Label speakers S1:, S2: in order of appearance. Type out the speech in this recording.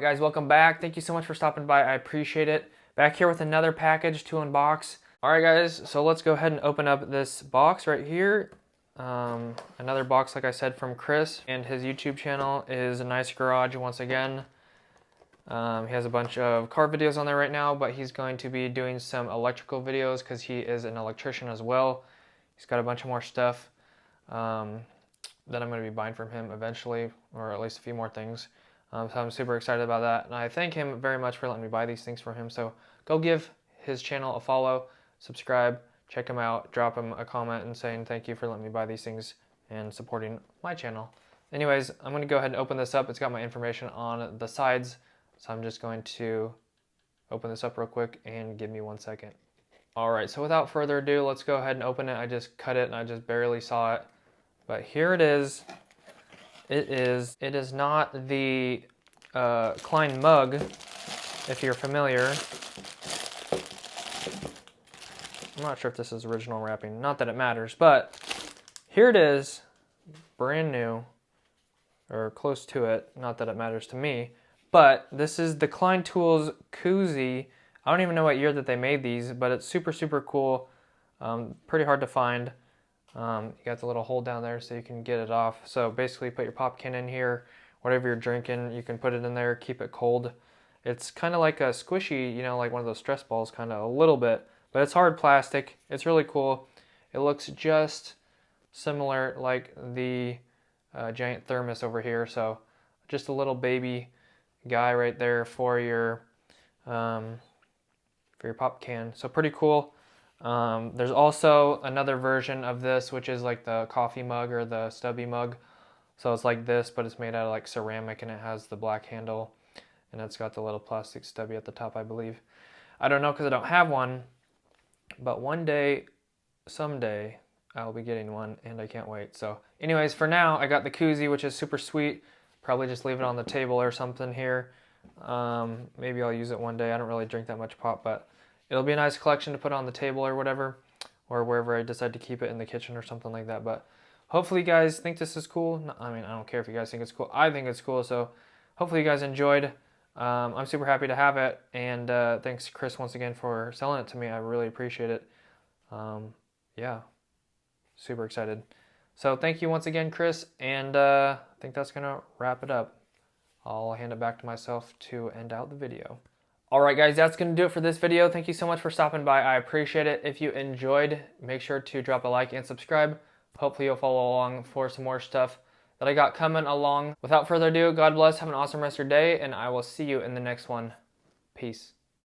S1: guys, welcome back. Thank you so much for stopping by. I appreciate it. Back here with another package to unbox. Alright guys, so let's go ahead and open up this box right here. Another box, like I said, from Chris, and his YouTube channel is A Nice Garage once again. He has a bunch of car videos on there right now, but he's going to be doing some electrical videos because he is an electrician as well. He's got a bunch of more stuff that I'm going to be buying from him eventually, or at least a few more things. So I'm super excited about that, and I thank him very much for letting me buy these things from him. So go give his channel a follow, subscribe, check him out, drop him a comment and saying thank you for letting me buy these things and supporting my channel. Anyways, I'm going to go ahead and open this up. It's got my information on the sides, so I'm just going to open this up real quick and give me 1 second. Alright, so without further ado, let's go ahead and open it. I just cut it and I just barely saw it, but here it is. It is not the Klein mug, if you're familiar. I'm not sure if this is original wrapping, not that it matters, but here it is, brand new, or close to it, not that it matters to me, but this is the Klein Tools Koozie. I don't even know what year that they made these, but it's super, super cool, pretty hard to find. You got the little hole down there so you can get it off. So basically put your pop can in here, whatever you're drinking, you can put it in there, keep it cold. It's kind of like a squishy, you know, like one of those stress balls, kind of a little bit, but it's hard plastic. It's really cool. It looks just similar like the giant thermos over here. So just a little baby guy right there for your pop can. So pretty cool. There's also another version of this, which is like the coffee mug or the stubby mug. So it's like this, but it's made out of like ceramic, and it has the black handle, and it's got the little plastic stubby at the top, I believe. I don't know because I don't have one, but one day, someday, I'll be getting one, and I can't wait. So anyways, for now, I got the koozie, which is super sweet. Probably just leave it on the table or something here. Maybe I'll use it one day. I don't really drink that much pop, but it'll be a nice collection to put on the table or whatever, or wherever I decide to keep it, in the kitchen or something like that. But hopefully you guys think this is cool. I mean, I don't care if you guys think it's cool. I think it's cool, so hopefully you guys enjoyed. I'm super happy to have it, and thanks Chris once again for selling it to me. I really appreciate it. Yeah, super excited. So thank you once again, Chris, and I think that's gonna wrap it up. I'll hand it back to myself to end out the video. Alright guys, that's going to do it for this video. Thank you so much for stopping by. I appreciate it. If you enjoyed, make sure to drop a like and subscribe. Hopefully you'll follow along for some more stuff that I got coming along. Without further ado, God bless, have an awesome rest of your day, and I will see you in the next one. Peace.